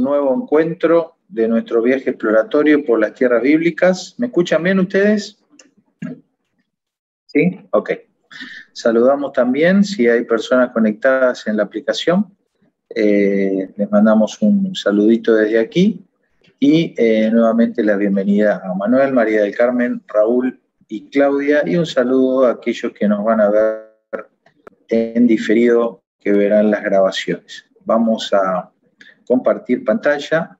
un nuevo encuentro de nuestro viaje exploratorio por las tierras bíblicas. ¿Me escuchan bien ustedes? ¿Sí? Ok. Saludamos también si hay personas conectadas en la aplicación. Les mandamos un saludito desde aquí y nuevamente la bienvenida a Manuel, María del Carmen, Raúl y Claudia, y un saludo a aquellos que nos van a ver en diferido, que verán las grabaciones. Vamos a compartir pantalla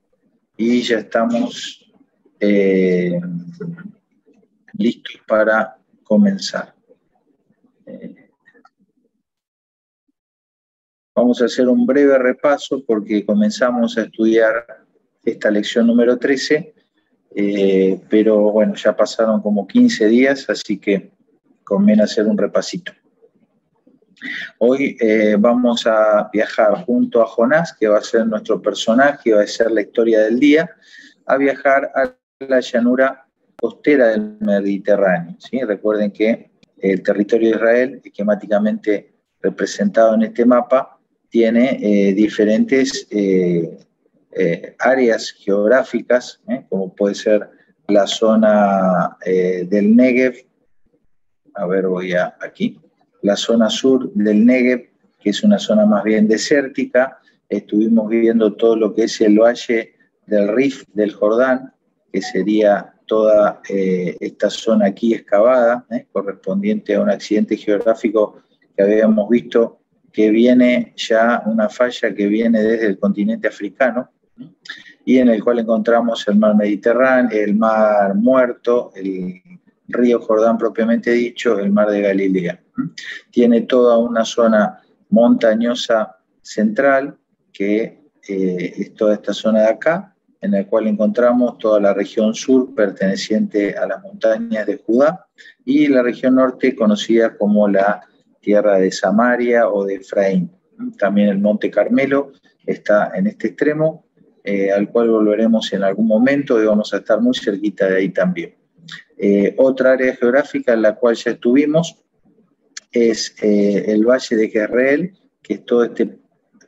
y ya estamos listos para comenzar. Vamos a hacer un breve repaso porque comenzamos a estudiar esta lección número 13, pero bueno, ya pasaron como 15 días, así que conviene hacer un repasito. Hoy vamos a viajar junto a Jonás, que va a ser nuestro personaje, va a ser la historia del día, a viajar a la llanura costera del Mediterráneo, ¿sí? Recuerden que el territorio de Israel, esquemáticamente representado en este mapa, tiene diferentes áreas geográficas, como puede ser la zona del Negev. A ver, voy aquí. La zona sur del Negev, que es una zona más bien desértica. Estuvimos viendo todo lo que es el valle del Rif del Jordán, que sería toda esta zona aquí excavada, correspondiente a un accidente geográfico que habíamos visto, que viene ya, una falla que viene desde el continente africano, y en el cual encontramos el mar Mediterráneo, el mar Muerto, el río Jordán propiamente dicho, el mar de Galilea. Tiene toda una zona montañosa central, que es toda esta zona de acá, en la cual encontramos toda la región sur perteneciente a las montañas de Judá, y la región norte conocida como la tierra de Samaria o de Efraín. También el Monte Carmelo está en este extremo, al cual volveremos en algún momento y vamos a estar muy cerquita de ahí también. Otra área geográfica en la cual ya estuvimos es el Valle de Jezreel, que es toda esta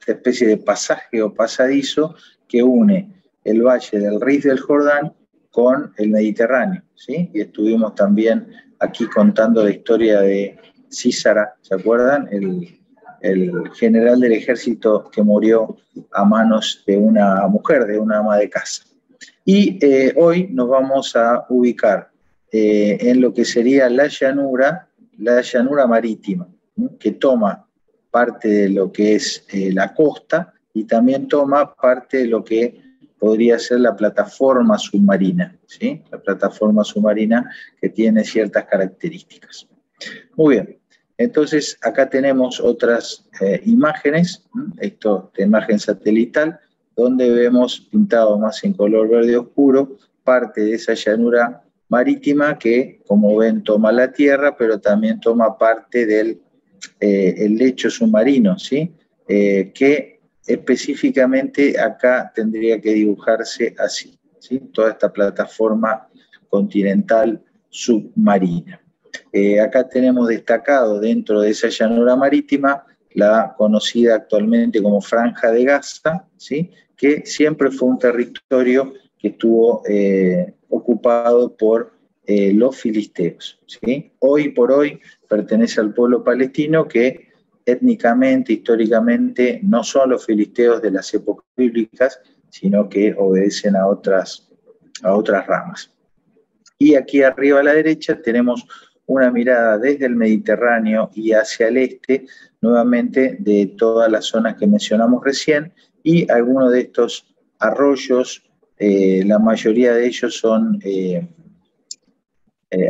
especie de pasaje o pasadizo que une el Valle del Rif del Jordán con el Mediterráneo, ¿sí? Y estuvimos también aquí contando la historia de Sísara, ¿se acuerdan? El general del ejército que murió a manos de una mujer, de una ama de casa. Y hoy nos vamos a ubicar en lo que sería la llanura marítima, ¿no? Que toma parte de lo que es la costa y también toma parte de lo que podría ser la plataforma submarina, ¿sí? La plataforma submarina que tiene ciertas características. Muy bien, entonces acá tenemos otras imágenes, esto de imagen satelital, donde vemos pintado más en color verde oscuro parte de esa llanura marítima que, como ven, toma la tierra, pero también toma parte del el lecho submarino, ¿sí? Que específicamente acá tendría que dibujarse así, ¿sí? Toda esta plataforma continental submarina. Acá tenemos destacado dentro de esa llanura marítima la conocida actualmente como Franja de Gaza, ¿sí? Que siempre fue un territorio que estuvo ocupado por los filisteos, ¿sí? Hoy por hoy pertenece al pueblo palestino, que étnicamente, históricamente, no son los filisteos de las épocas bíblicas, sino que obedecen a otras ramas. Y aquí arriba a la derecha tenemos una mirada desde el Mediterráneo y hacia el este, nuevamente de todas las zonas que mencionamos recién, y algunos de estos arroyos, la mayoría de ellos son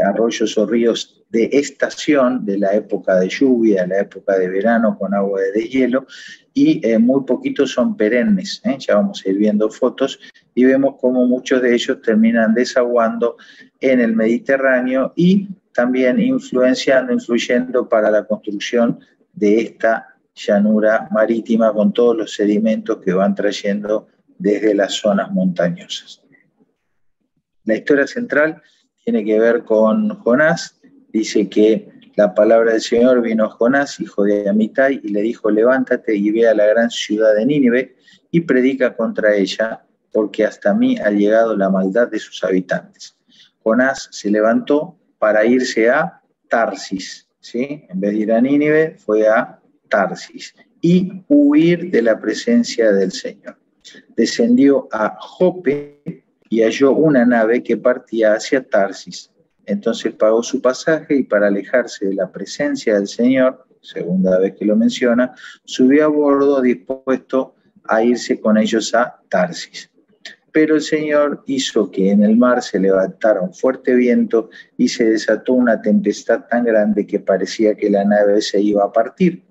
arroyos o ríos de estación, de la época de lluvia, de la época de verano con agua de deshielo, y muy poquitos son perennes, ya vamos a ir viendo fotos, y vemos cómo muchos de ellos terminan desaguando en el Mediterráneo y también influyendo para la construcción de esta llanura marítima con todos los sedimentos que van trayendo desde las zonas montañosas. La historia central tiene que ver con Jonás. Dice que la palabra del Señor vino a Jonás, hijo de Amitai, y le dijo: levántate y ve a la gran ciudad de Nínive y predica contra ella, porque hasta mí ha llegado la maldad de sus habitantes. Jonás se levantó para irse a Tarsis, ¿sí? En vez de ir a Nínive, fue a Tarsis, y huir de la presencia del Señor. Descendió a Jope y halló una nave que partía hacia Tarsis. Entonces pagó su pasaje y, para alejarse de la presencia del Señor, segunda vez que lo menciona, subió a bordo dispuesto a irse con ellos a Tarsis. Pero el Señor hizo que en el mar se levantara un fuerte viento y se desató una tempestad tan grande que parecía que la nave se iba a partir.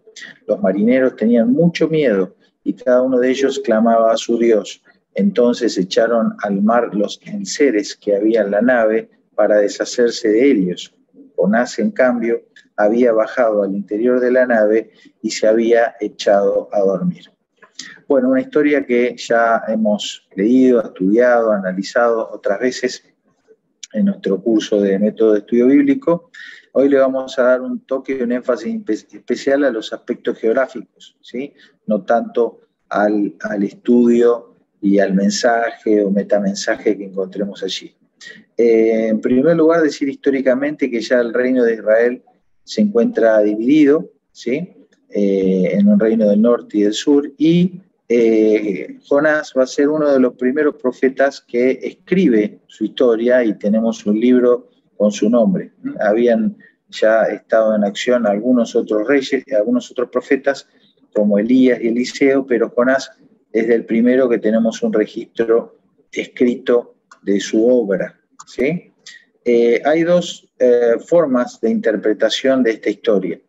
Los marineros tenían mucho miedo y cada uno de ellos clamaba a su Dios. Entonces echaron al mar los enseres que había en la nave para deshacerse de ellos. Jonás, en cambio, había bajado al interior de la nave y se había echado a dormir. Bueno, una historia que ya hemos leído, estudiado, analizado otras veces en nuestro curso de método de estudio bíblico. Hoy le vamos a dar un toque y un énfasis especial a los aspectos geográficos, ¿sí? No tanto al estudio y al mensaje o metamensaje que encontremos allí. En primer lugar, decir históricamente que ya el reino de Israel se encuentra dividido, ¿sí? En un reino del norte y del sur, y Jonás va a ser uno de los primeros profetas que escribe su historia, y tenemos un libro con su nombre. Habían ya estado en acción algunos otros reyes, algunos otros profetas, como Elías y Eliseo, pero Jonás es el primero que tenemos un registro escrito de su obra, ¿sí? Hay dos formas de interpretación de esta historia.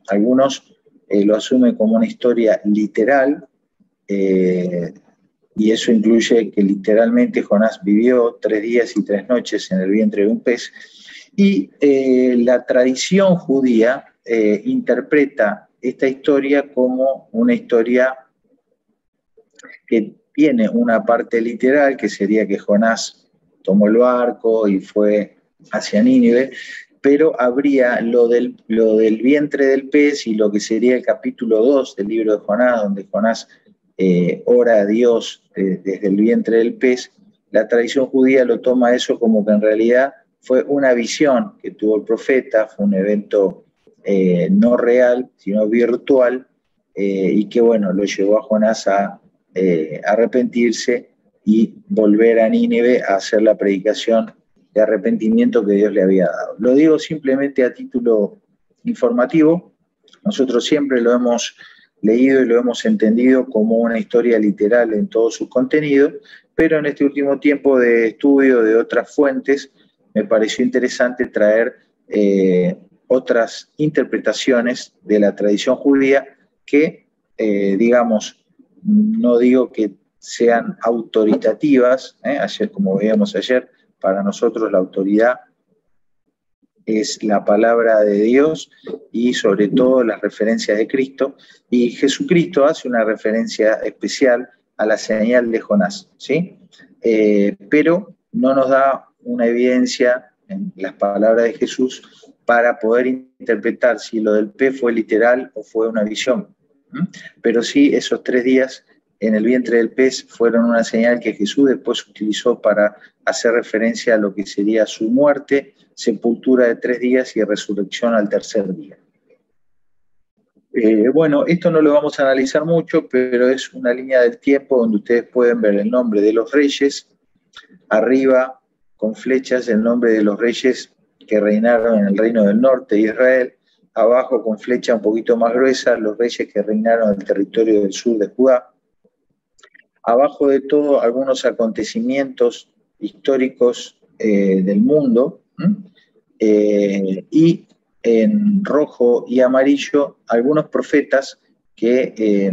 Algunos lo asumen como una historia literal, y eso incluye que literalmente Jonás vivió 3 días y 3 noches en el vientre de un pez, y la tradición judía interpreta esta historia como una historia que tiene una parte literal, que sería que Jonás tomó el barco y fue hacia Nínive, pero habría lo del vientre del pez y lo que sería el capítulo 2 del libro de Jonás, donde Jonás ora a Dios desde el vientre del pez. La tradición judía lo toma eso como que en realidad fue una visión que tuvo el profeta, fue un evento no real, sino virtual, y que, bueno, lo llevó a Jonás a arrepentirse y volver a Nínive a hacer la predicación de arrepentimiento que Dios le había dado. Lo digo simplemente a título informativo. Nosotros siempre lo hemos leído y lo hemos entendido como una historia literal en todos sus contenidos, pero en este último tiempo de estudio de otras fuentes me pareció interesante traer otras interpretaciones de la tradición judía que, digamos, no digo que sean autoritativas, ayer, como veíamos ayer, para nosotros la autoridad es la palabra de Dios y sobre todo las referencias de Cristo, y Jesucristo hace una referencia especial a la señal de Jonás, ¿sí? Pero no nos da una evidencia en las palabras de Jesús para poder interpretar si lo del pez fue literal o fue una visión. Pero sí, esos 3 días en el vientre del pez fueron una señal que Jesús después utilizó para hacer referencia a lo que sería su muerte, sepultura de 3 días y resurrección al 3er día. Bueno, esto no lo vamos a analizar mucho, pero es una línea del tiempo donde ustedes pueden ver el nombre de los reyes, arriba con flechas el nombre de los reyes que reinaron en el reino del norte de Israel, abajo con flecha un poquito más gruesa los reyes que reinaron en el territorio del sur de Judá. Abajo de todo, algunos acontecimientos históricos del mundo, y en rojo y amarillo, algunos profetas que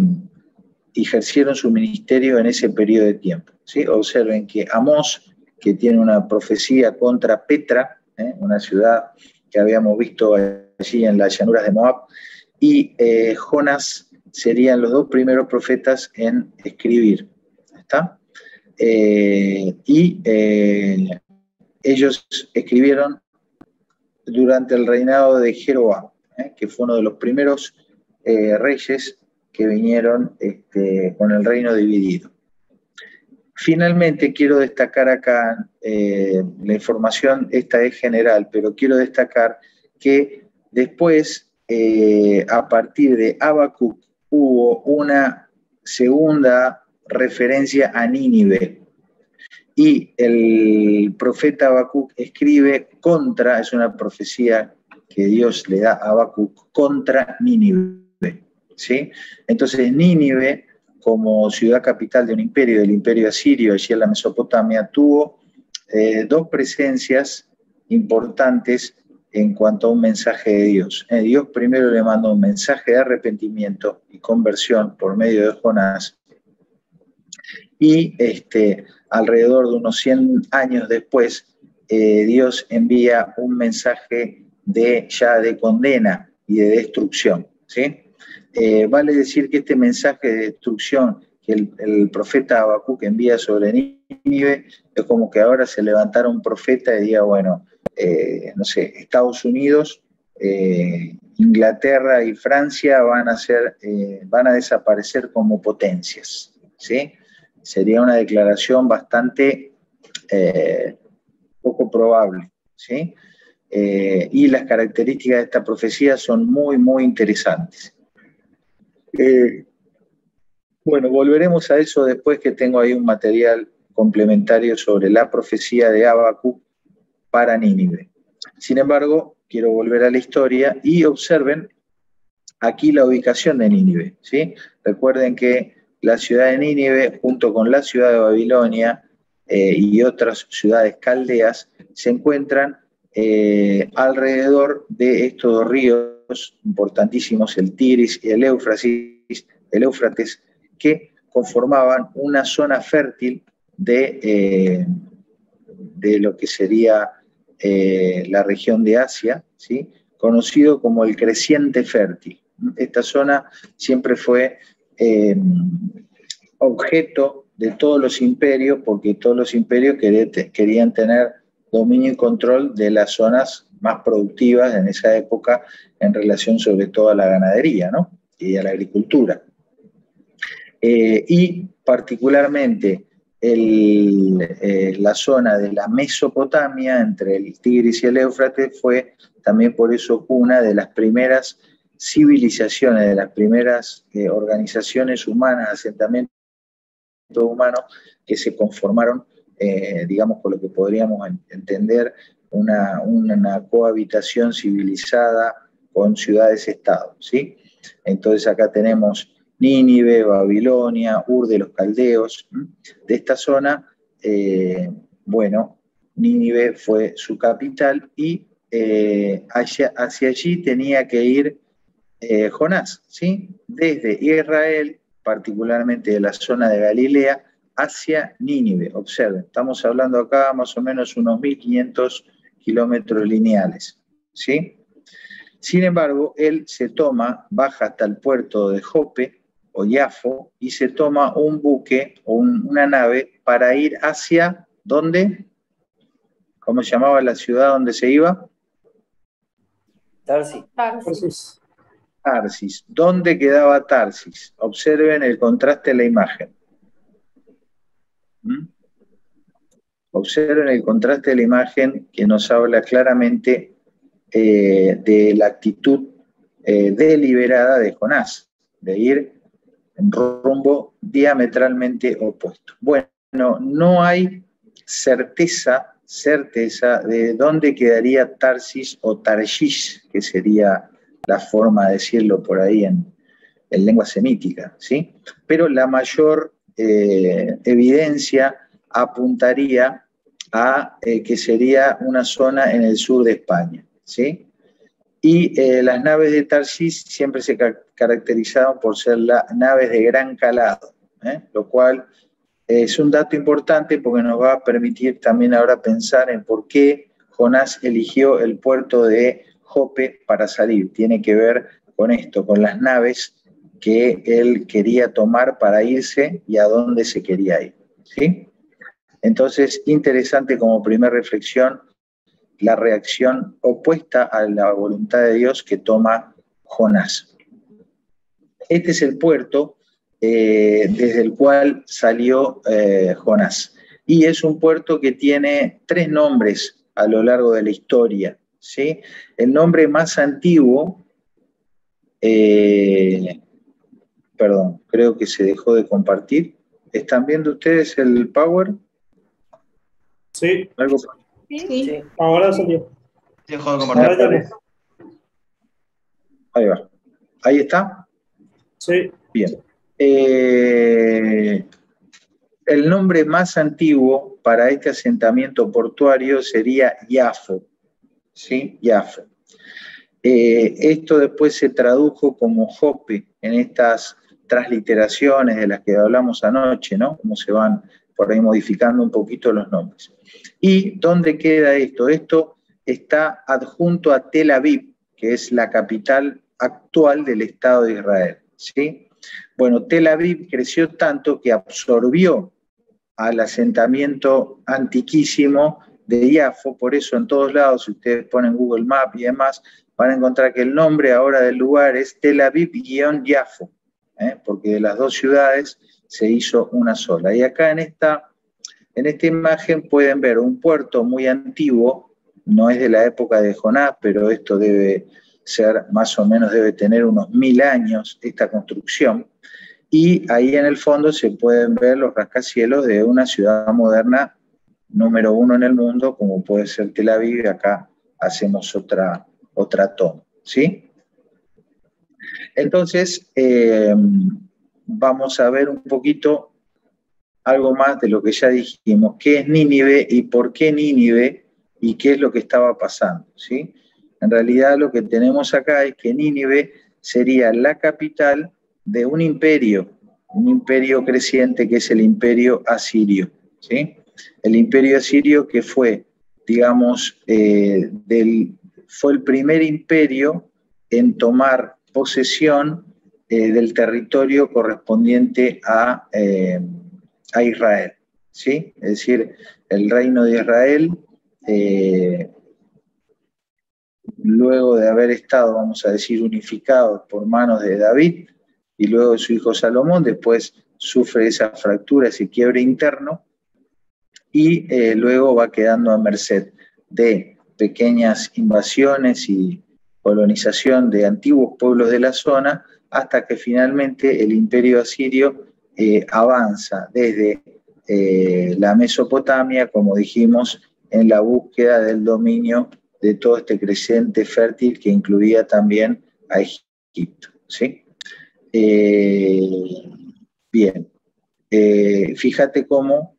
ejercieron su ministerio en ese periodo de tiempo, ¿sí? Observen que Amós, que tiene una profecía contra Petra, una ciudad que habíamos visto allí en las llanuras de Moab, y Jonás serían los 2 primeros profetas en escribir. ¿Está? Ellos escribieron durante el reinado de Jeroboam, que fue uno de los primeros reyes que vinieron con el reino dividido. Finalmente quiero destacar acá, la información esta es general, pero quiero destacar que después, a partir de Habacuc, hubo una segunda referencia a Nínive. Y el profeta Habacuc escribe contra, es una profecía que Dios le da a Habacuc, contra Nínive, ¿sí? Entonces Nínive, como ciudad capital de un imperio, del imperio asirio, allí en la Mesopotamia, tuvo dos presencias importantes en cuanto a un mensaje de Dios. Dios primero le mandó un mensaje de arrepentimiento y conversión por medio de Jonás, y alrededor de unos 100 años después, Dios envía un mensaje ya de condena y de destrucción, ¿sí? Vale decir que este mensaje de destrucción que el profeta Habacuc envía sobre Nínive es como que ahora se levantara un profeta y diga, bueno, no sé, Estados Unidos, Inglaterra y Francia van a desaparecer como potencias, ¿sí? Sería una declaración bastante poco probable, ¿sí? Y las características de esta profecía son muy, muy interesantes. Bueno, volveremos a eso después, que tengo ahí un material complementario sobre la profecía de Habacuc para Nínive. Sin embargo, quiero volver a la historia y observen aquí la ubicación de Nínive, ¿sí? Recuerden que la ciudad de Nínive, junto con la ciudad de Babilonia y otras ciudades caldeas, se encuentran alrededor de estos dos ríos importantísimos, el Tigris y el Éufrates, que conformaban una zona fértil de lo que sería la región de Asia, ¿sí? Conocido como el creciente fértil. Esta zona siempre fue objeto de todos los imperios, porque todos los imperios querían tener dominio y control de las zonas más productivas en esa época, en relación sobre todo a la ganadería, ¿no? Y a la agricultura. Y particularmente la zona de la Mesopotamia, entre el Tigris y el Éufrates, fue también por eso una de las primeras civilizaciones, de las primeras organizaciones humanas, asentamientos humanos que se conformaron, digamos, por lo que podríamos entender una cohabitación civilizada con ciudades-estado, ¿sí? Entonces acá tenemos Nínive, Babilonia, Ur de los Caldeos. De esta zona, bueno, Nínive fue su capital y hacia allí tenía que ir Jonás, ¿sí? Desde Israel, particularmente de la zona de Galilea, hacia Nínive. Observen, estamos hablando acá más o menos unos 1500 kilómetros lineales, ¿sí? Sin embargo, él baja hasta el puerto de Jope o Yafo y se toma un buque o una nave para ir hacia, ¿dónde? ¿Cómo se llamaba la ciudad donde se iba? Tarsis. Tarsis. ¿Dónde quedaba Tarsis? Observen el contraste de la imagen. Observen el contraste de la imagen, que nos habla claramente de la actitud deliberada de Jonás, de ir en rumbo diametralmente opuesto. Bueno, no hay certeza de dónde quedaría Tarsis o Tarshish, que sería la forma de decirlo por ahí en lengua semítica, ¿sí? Pero la mayor evidencia apuntaría a que sería una zona en el sur de España, ¿sí? Y las naves de Tarshish siempre se caracterizaban por ser naves de gran calado, lo cual es un dato importante porque nos va a permitir también ahora pensar en por qué Jonás eligió el puerto de Jope para salir. Tiene que ver con esto, con las naves que él quería tomar para irse y a dónde se quería ir, ¿sí? Entonces, interesante como primera reflexión la reacción opuesta a la voluntad de Dios que toma Jonás. Este es el puerto desde el cual salió Jonás. Y es un puerto que tiene 3 nombres a lo largo de la historia, ¿sí? El nombre más antiguo, perdón, creo que se dejó de compartir. ¿Están viendo ustedes el Power? Sí. ¿Algo? Sí. Ahora salió. Dejó de compartir. Ahora ya no. Ahí va. ¿Ahí está? Sí. Bien. El nombre más antiguo para este asentamiento portuario sería Yafo, ¿sí? Yafo. Esto después se tradujo como Jope en estas transliteraciones de las que hablamos anoche, ¿no? Cómo se van por ahí modificando un poquito los nombres. ¿Y dónde queda esto? Esto está adjunto a Tel Aviv, que es la capital actual del Estado de Israel, ¿sí? Bueno, Tel Aviv creció tanto que absorbió al asentamiento antiquísimo de Yafo, por eso en todos lados, si ustedes ponen Google Maps y demás, van a encontrar que el nombre ahora del lugar es Tel Aviv-Yafo, porque de las 2 ciudades se hizo una sola. Y acá en esta imagen pueden ver un puerto muy antiguo, no es de la época de Jonás, pero esto debe ser, más o menos debe tener unos 1000 años esta construcción, y ahí en el fondo se pueden ver los rascacielos de una ciudad moderna número 1 en el mundo, como puede ser Tel Aviv. Acá hacemos otra toma, ¿sí? Entonces, vamos a ver un poquito algo más de lo que ya dijimos, qué es Nínive y por qué Nínive y qué es lo que estaba pasando, ¿sí? En realidad lo que tenemos acá es que Nínive sería la capital de un imperio creciente que es el imperio asirio, ¿sí? El imperio asirio que fue, digamos, fue el primer imperio en tomar posesión del territorio correspondiente a Israel, ¿sí? Es decir, el reino de Israel, luego de haber estado, vamos a decir, unificado por manos de David y luego de su hijo Salomón, después sufre esa fractura, ese quiebre interno, y luego va quedando a merced de pequeñas invasiones y colonización de antiguos pueblos de la zona, hasta que finalmente el imperio asirio avanza desde la Mesopotamia, como dijimos, en la búsqueda del dominio de todo este creciente fértil que incluía también a Egipto, ¿sí? Bien, fíjate cómo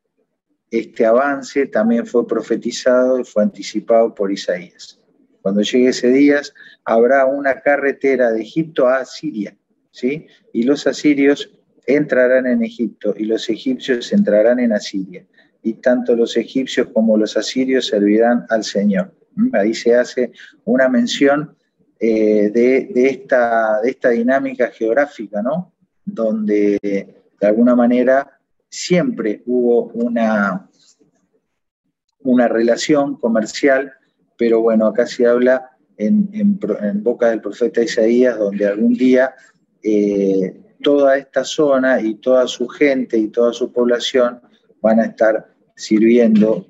este avance también fue profetizado y fue anticipado por Isaías. Cuando llegue ese día, habrá una carretera de Egipto a Asiria, ¿sí? Y los asirios entrarán en Egipto y los egipcios entrarán en Asiria. Y tanto los egipcios como los asirios servirán al Señor. Ahí se hace una mención de esta dinámica geográfica, ¿no? Donde de alguna manera siempre hubo una relación comercial, pero bueno, acá se habla en boca del profeta Isaías, donde algún día toda esta zona y toda su gente y toda su población van a estar sirviendo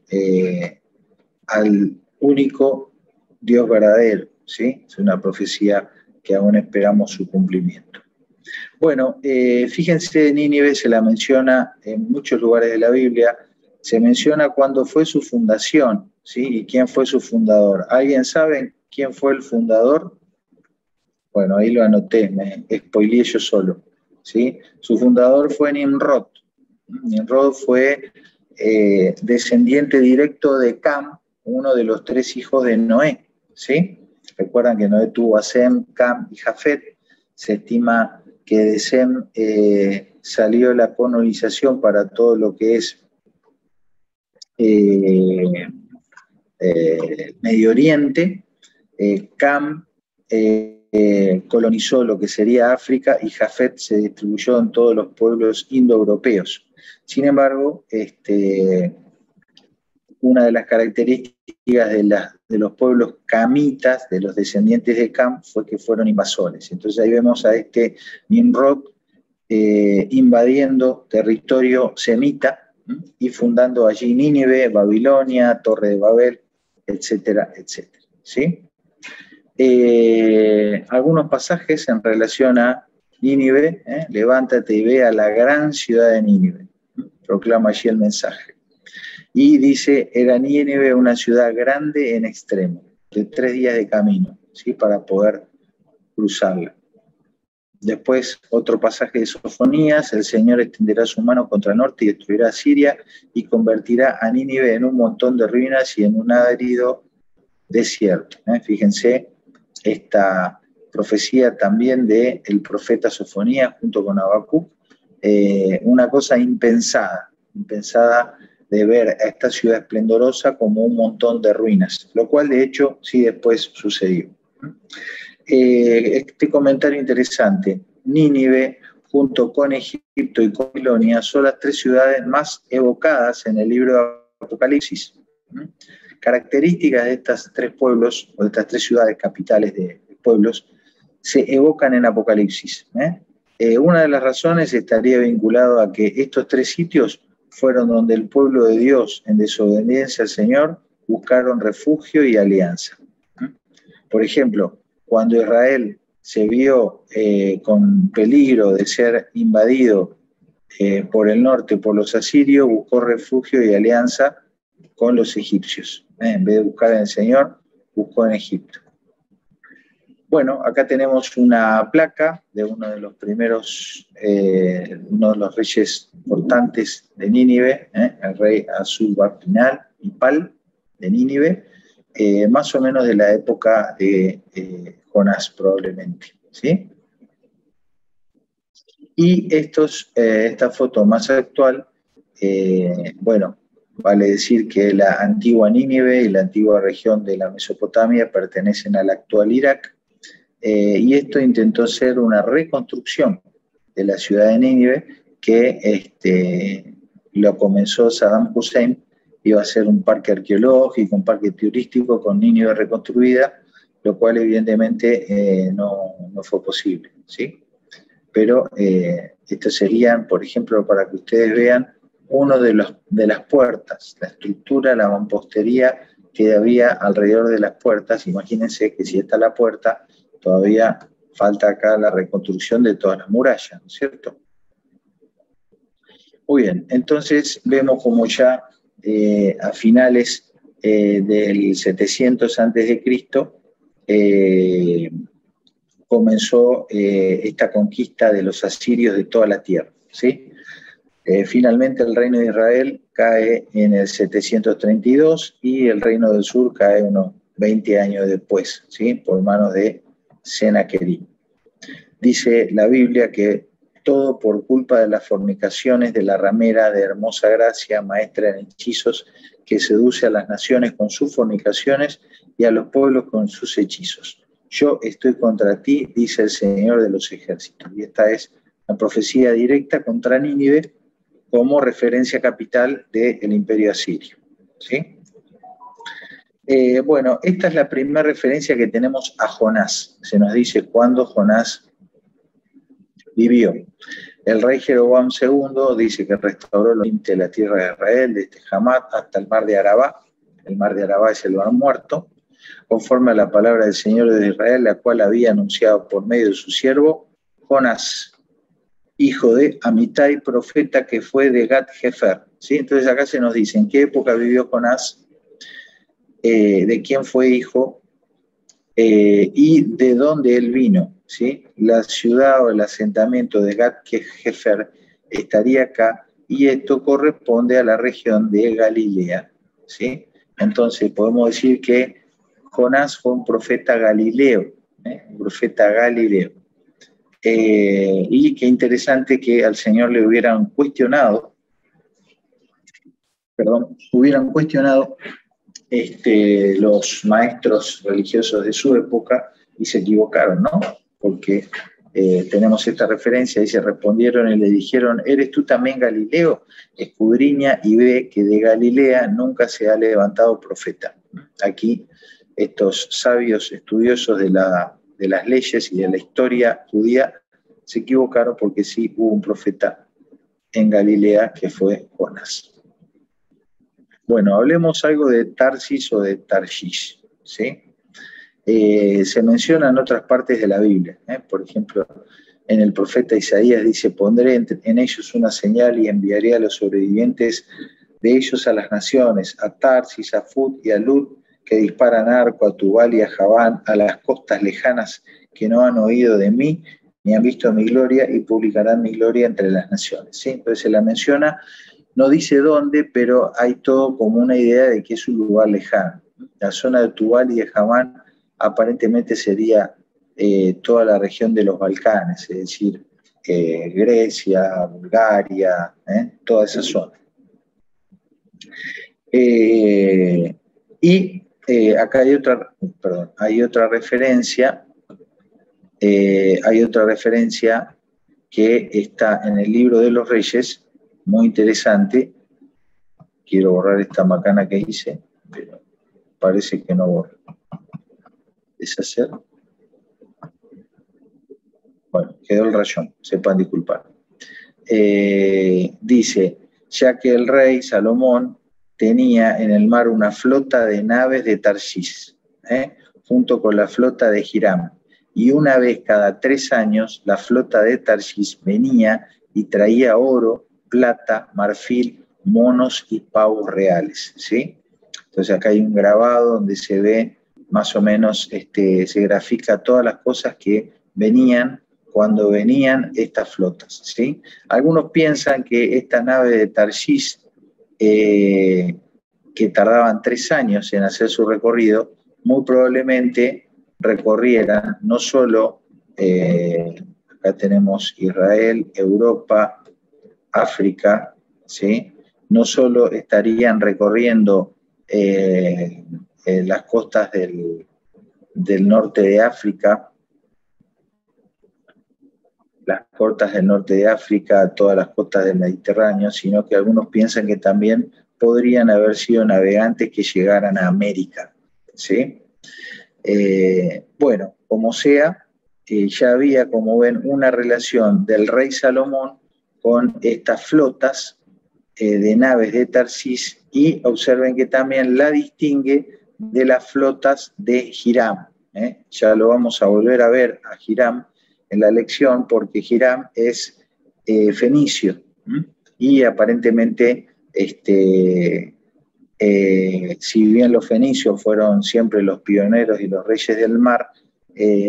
al único Dios verdadero, ¿sí? Es una profecía que aún esperamos su cumplimiento. Bueno, fíjense, Nínive se la menciona en muchos lugares de la Biblia, se menciona cuándo fue su fundación, ¿sí? Y quién fue su fundador. ¿Alguien sabe quién fue el fundador? Bueno, ahí lo anoté, me spoileé yo solo, ¿sí? Su fundador fue Nimrod. Nimrod fue descendiente directo de Cam, uno de los 3 hijos de Noé, ¿sí? Recuerdan que Noé tuvo a Sem, Cam y Jafet. Se estima que de Sem salió la colonización para todo lo que es Medio Oriente. Cam colonizó lo que sería África y Jafet se distribuyó en todos los pueblos indoeuropeos. Sin embargo, una de las características de los pueblos camitas, de los descendientes de Cam, fue que fueron invasores. Entonces ahí vemos a este Nimrod invadiendo territorio semita y fundando allí Nínive, Babilonia, Torre de Babel, etcétera, etcétera. ¿Sí? Algunos pasajes en relación a Nínive, levántate y ve a la gran ciudad de Nínive, proclama allí el mensaje. Y dice, era Nínive una ciudad grande en extremo, de 3 días de camino, ¿sí? Para poder cruzarla. Después, otro pasaje de Sofonías, el Señor extenderá su mano contra el norte y destruirá a Siria y convertirá a Nínive en un montón de ruinas y en un árido desierto. Fíjense esta profecía también del profeta Sofonías junto con Habacuc, una cosa impensada de ver a esta ciudad esplendorosa como un montón de ruinas, lo cual de hecho sí después sucedió. Este comentario interesante, Nínive junto con Egipto y con Babilonia son las 3 ciudades más evocadas en el libro de Apocalipsis. Características de estos 3 pueblos, o de estas 3 ciudades capitales de pueblos, se evocan en Apocalipsis. Una de las razones estaría vinculado a que estos 3 sitios fueron donde el pueblo de Dios, en desobediencia al Señor, buscaron refugio y alianza. Por ejemplo, cuando Israel se vio con peligro de ser invadido por el norte, por los asirios, buscó refugio y alianza con los egipcios. En vez de buscar en el Señor, buscó en Egipto. Bueno, acá tenemos una placa de uno de los primeros, uno de los reyes importantes de Nínive, el rey Asurbanipal de Nínive, más o menos de la época de Jonás probablemente, ¿sí? Y esta foto más actual, bueno, vale decir que la antigua Nínive y la antigua región de la Mesopotamia pertenecen al actual Irak, y esto intentó ser una reconstrucción de la ciudad de Nínive que lo comenzó Saddam Hussein. Iba a ser un parque arqueológico, un parque turístico con Nínive reconstruida, lo cual evidentemente no fue posible, ¿sí? Pero estos serían, por ejemplo, para que ustedes vean, uno de las puertas, la estructura, la mampostería que había alrededor de las puertas. Imagínense que si está la puerta, todavía falta acá la reconstrucción de todas las murallas, ¿no es cierto? Muy bien, entonces vemos como ya a finales del 700 a.C., comenzó esta conquista de los asirios de toda la tierra, ¿sí? Finalmente el reino de Israel cae en el 732 y el reino del sur cae unos 20 años después, ¿sí? Por manos de Senaquerib. Dice la Biblia que todo por culpa de las fornicaciones de la ramera de hermosa gracia, maestra en hechizos, que seduce a las naciones con sus fornicaciones y a los pueblos con sus hechizos. Yo estoy contra ti, dice el Señor de los ejércitos. Y esta es la profecía directa contra Nínive como referencia capital del imperio asirio, ¿sí? Bueno, esta es la primera referencia que tenemos a Jonás. Se nos dice cuándo Jonás vivió. El rey Jeroboam II dice que restauró los límites de la tierra de Israel, desde Hamat hasta el mar de Arabá. El mar de Arabá es el mar muerto, conforme a la palabra del Señor de Israel, la cual había anunciado por medio de su siervo Jonás, hijo de Amitai, profeta que fue de Gat-Hefer, ¿sí? Entonces acá se nos dice en qué época vivió Jonás, de quién fue hijo y de dónde él vino, ¿sí? La ciudad o el asentamiento de Gat-Hefer estaría acá y esto corresponde a la región de Galilea, ¿sí? Entonces podemos decir que Jonás fue un profeta galileo, un profeta galileo. Y qué interesante que al Señor le hubieran cuestionado los maestros religiosos de su época y se equivocaron, ¿no? Porque tenemos esta referencia, dice, respondieron y le dijeron, ¿eres tú también Galileo? Escudriña y ve que de Galilea nunca se ha levantado profeta. Aquí estos sabios estudiosos de las leyes y de la historia judía se equivocaron porque sí hubo un profeta en Galilea que fue Jonás. Bueno, hablemos algo de Tarsis o de Tarshish, ¿sí? Se menciona en otras partes de la Biblia, por ejemplo, en el profeta Isaías dice, pondré en ellos una señal y enviaré a los sobrevivientes de ellos a las naciones, a Tarsis, a Fut y a Lud, que disparan arco, a Tubal y a Javán, a las costas lejanas que no han oído de mí, ni han visto mi gloria, y publicarán mi gloria entre las naciones. ¿Sí? Entonces se la menciona, no dice dónde, pero hay todo como una idea de que es un lugar lejano. La zona de Tubal y de Javán aparentemente sería toda la región de los Balcanes, es decir, Grecia, Bulgaria, toda esa zona. Acá hay otra referencia, que está en el libro de los Reyes, muy interesante. Quiero borrar esta macana que hice, pero parece que no borro. Deshacer. Bueno, quedó el rayón, sepan disculpar. Dice, ya que el rey Salomón tenía en el mar una flota de naves de Tarshish, junto con la flota de Hiram, y una vez cada 3 años la flota de Tarshish venía y traía oro, plata, marfil, monos y pavos reales, ¿sí? Entonces acá hay un grabado donde se ve más o menos, se grafica todas las cosas que venían cuando venían estas flotas, ¿sí? Algunos piensan que esta nave de Tarshish, que tardaban 3 años en hacer su recorrido, muy probablemente recorrieran no solo, acá tenemos Israel, Europa, África, ¿sí? No solo estarían recorriendo las costas del norte de África, todas las costas del Mediterráneo, sino que algunos piensan que también podrían haber sido navegantes que llegaran a América, ¿sí? Bueno, como sea, ya había, como ven, una relación del rey Salomón con estas flotas de naves de Tarshish, y observen que también la distingue de las flotas de Hiram. Ya lo vamos a volver a ver a Hiram en la lección, porque Hiram es fenicio, y aparentemente, si bien los fenicios fueron siempre los pioneros y los reyes del mar,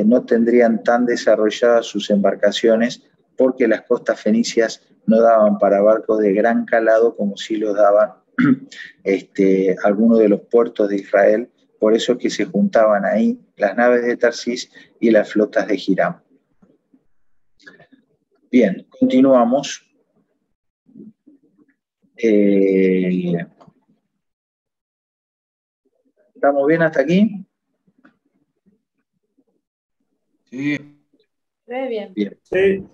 no tendrían tan desarrolladas sus embarcaciones, porque las costas fenicias no daban para barcos de gran calado como sí los daban algunos de los puertos de Israel. Por eso es que se juntaban ahí las naves de Tarshish y las flotas de Hiram. Bien, continuamos. ¿Estamos bien hasta aquí? Sí. Muy bien. Bien. Sí.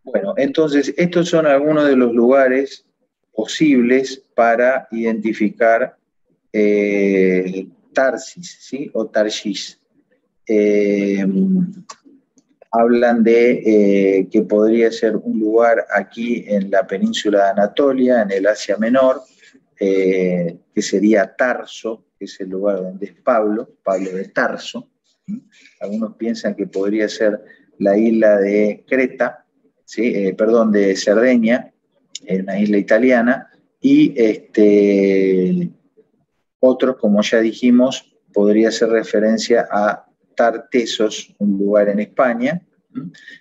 Bueno, entonces, estos son algunos de los lugares posibles para identificar Tarsis, ¿sí? O Tarshish. Hablan de que podría ser un lugar aquí en la península de Anatolia, en el Asia Menor, que sería Tarso, que es el lugar donde es Pablo de Tarso. Algunos piensan que podría ser la isla de Creta, ¿sí? De Cerdeña, una isla italiana, y otros, como ya dijimos, podría hacer referencia a Tartesos, un lugar en España,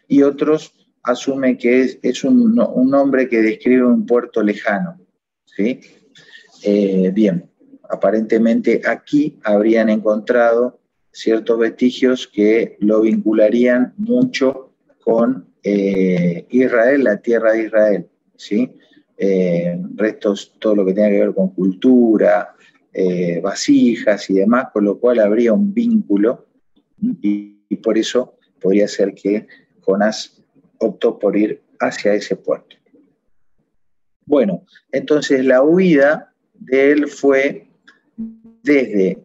y otros asumen que es un nombre que describe un puerto lejano, ¿sí? Bien, aparentemente aquí habrían encontrado ciertos vestigios que lo vincularían mucho con Israel, la tierra de Israel, ¿sí? Restos, todo lo que tenga que ver con cultura, vasijas y demás, con lo cual habría un vínculo, y por eso podría ser que Jonás optó por ir hacia ese puerto. Bueno, entonces la huida de él fue desde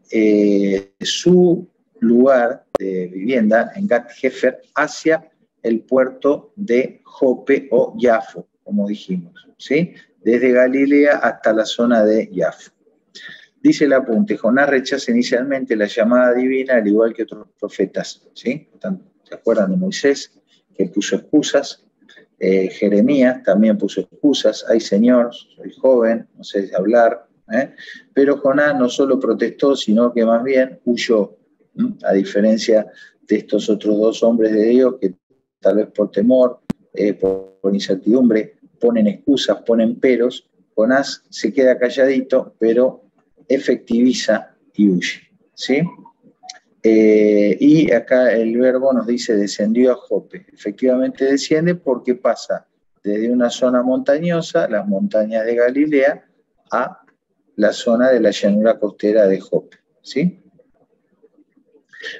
su lugar de vivienda en Gat Hefer hacia el puerto de Jope o Yafo, como dijimos, ¿sí? Desde Galilea hasta la zona de Yafo. Dice el apunte, Jonás rechaza inicialmente la llamada divina, al igual que otros profetas, ¿sí? ¿Se acuerdan de Moisés, que puso excusas? Jeremías también puso excusas, ay Señor, soy joven, no sé hablar, pero Jonás no solo protestó, sino que más bien huyó, a diferencia de estos otros dos hombres de Dios que tal vez por temor, por incertidumbre, ponen excusas, ponen peros. Jonás se queda calladito, pero efectiviza y huye, ¿sí? Y acá el verbo nos dice descendió a Jope. Efectivamente desciende porque pasa desde una zona montañosa, las montañas de Galilea, a la zona de la llanura costera de Jope, ¿sí?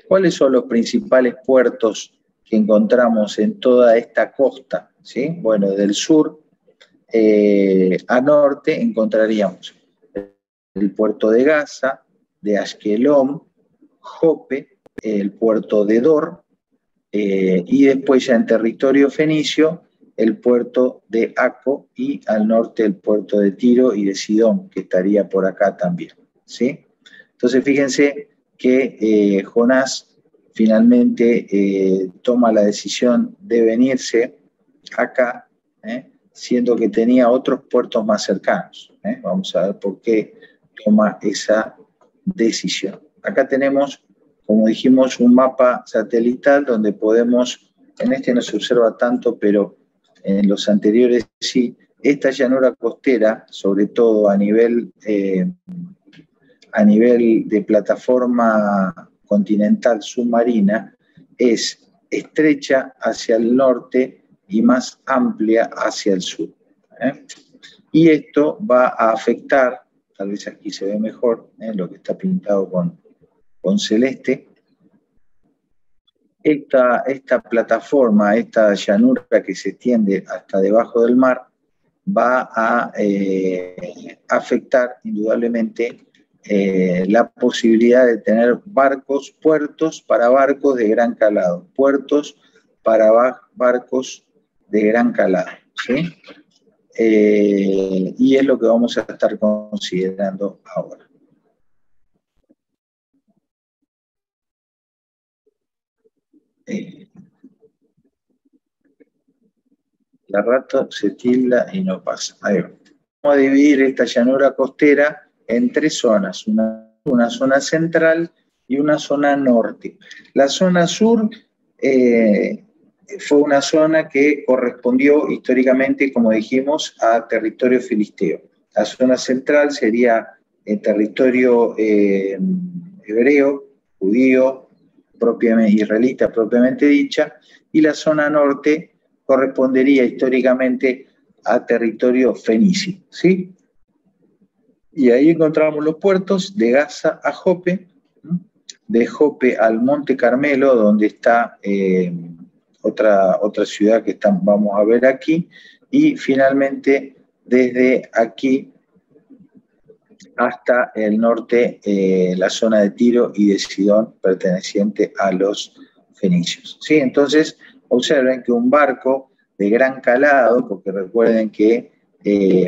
¿Cuáles son los principales puertos que encontramos en toda esta costa? ¿Sí? Bueno, del sur a norte encontraríamos el puerto de Gaza, de Ashkelon, Jope, el puerto de Dor, y después ya en territorio fenicio, el puerto de Aco y al norte el puerto de Tiro y de Sidón, que estaría por acá también, ¿sí? Entonces fíjense que Jonás finalmente toma la decisión de venirse acá, siendo que tenía otros puertos más cercanos. Vamos a ver por qué toma esa decisión. Acá tenemos, como dijimos, un mapa satelital donde podemos, en este no se observa tanto, pero en los anteriores sí, esta llanura costera, sobre todo a nivel de plataforma continental submarina, es estrecha hacia el norte y más amplia hacia el sur. Y esto va a afectar, tal vez aquí se ve mejor, lo que está pintado con celeste, esta plataforma, esta llanura que se extiende hasta debajo del mar, va a afectar indudablemente la posibilidad de tener puertos para barcos de gran calado, puertos para barcos de gran calado, ¿sí? Y es lo que vamos a estar considerando ahora. La rato se tilda y no pasa. Ahí va. Vamos a dividir esta llanura costera en tres zonas, una zona central y una zona norte. La zona sur fue una zona que correspondió históricamente, como dijimos, a territorio filisteo. La zona central sería el territorio hebreo, judío, israelita propiamente dicha, y la zona norte correspondería históricamente a territorio fenicio, ¿sí? Y ahí encontramos los puertos de Gaza a Jope, de Jope al Monte Carmelo, donde está otra ciudad que vamos a ver aquí, y finalmente desde aquí hasta el norte, la zona de Tiro y de Sidón, perteneciente a los fenicios, ¿sí? Entonces, observen que un barco de gran calado, porque recuerden que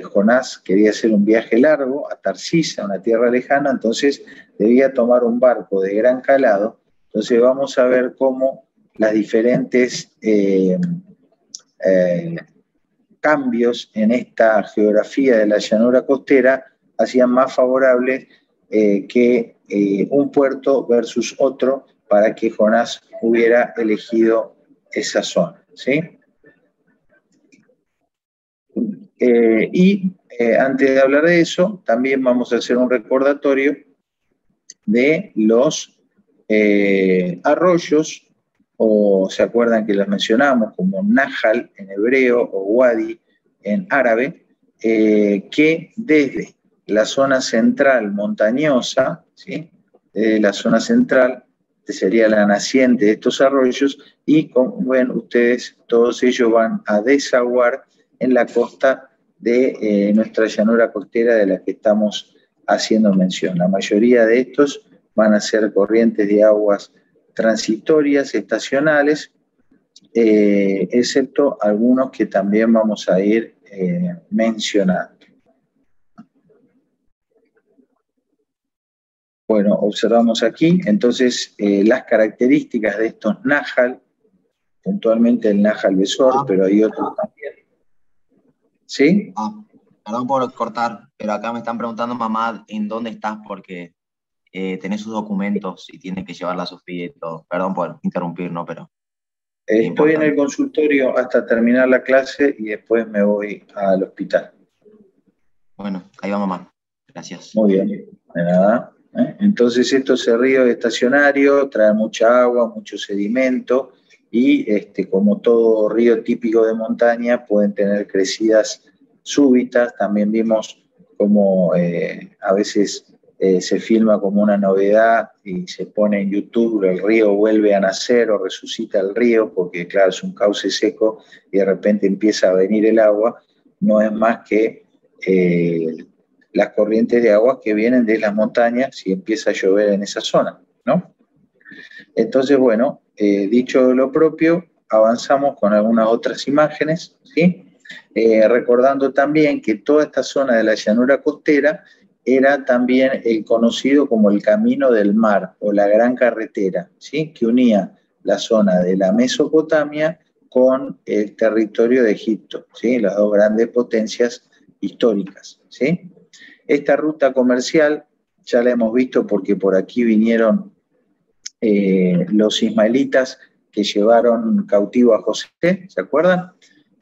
Jonás quería hacer un viaje largo a Tarsisa, una tierra lejana, entonces debía tomar un barco de gran calado. Entonces vamos a ver cómo las diferentes cambios en esta geografía de la llanura costera hacían más favorables que un puerto versus otro para que Jonás hubiera elegido esa zona, ¿sí? Antes de hablar de eso, también vamos a hacer un recordatorio de los arroyos, o se acuerdan que los mencionamos como Nahal en hebreo o Wadi en árabe, que desde la zona central montañosa, ¿sí? Desde la zona central sería la naciente de estos arroyos, y como ven ustedes, todos ellos van a desaguar en la costa de nuestra llanura costera de la que estamos haciendo mención. La mayoría de estos van a ser corrientes de aguas transitorias, estacionales, excepto algunos que también vamos a ir mencionando. Bueno, observamos aquí, entonces, las características de estos nájal, puntualmente el nájal besor, pero hay otros también. ¿Sí? Perdón por cortar, pero acá me están preguntando, mamá, ¿en dónde estás? Porque tenés sus documentos y tiene que llevarla a Sofía y todo. Perdón por interrumpir, ¿no? Pero estoy en el consultorio hasta terminar la clase y después me voy al hospital. Bueno, ahí va mamá. Gracias. Muy bien, de nada. Entonces estos ríos estacionarios traen mucha agua, mucho sedimento y como todo río típico de montaña pueden tener crecidas súbitas. También vimos como a veces se filma como una novedad y se pone en YouTube, el río vuelve a nacer o resucita el río, porque claro, es un cauce seco y de repente empieza a venir el agua. No es más que las corrientes de agua que vienen de las montañas y empieza a llover en esa zona, ¿no? Entonces, bueno, dicho lo propio, avanzamos con algunas otras imágenes, ¿sí? Recordando también que toda esta zona de la llanura costera era también el conocido como el Camino del Mar o la Gran Carretera, ¿sí? Que unía la zona de la Mesopotamia con el territorio de Egipto, ¿sí? Las dos grandes potencias históricas, ¿sí? Esta ruta comercial ya la hemos visto porque por aquí vinieron los ismaelitas que llevaron cautivo a José, ¿se acuerdan?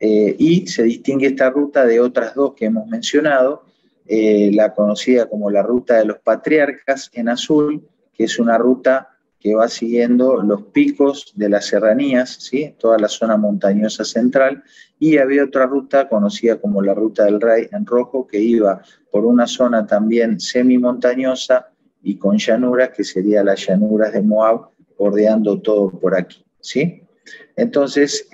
Y se distingue esta ruta de otras dos que hemos mencionado, la conocida como la ruta de los patriarcas en azul, que es una ruta que va siguiendo los picos de las serranías, ¿sí? Toda la zona montañosa central, y había otra ruta conocida como la ruta del Rey en rojo, que iba por una zona también semimontañosa y con llanuras, que serían las llanuras de Moab, bordeando todo por aquí, ¿sí? Entonces,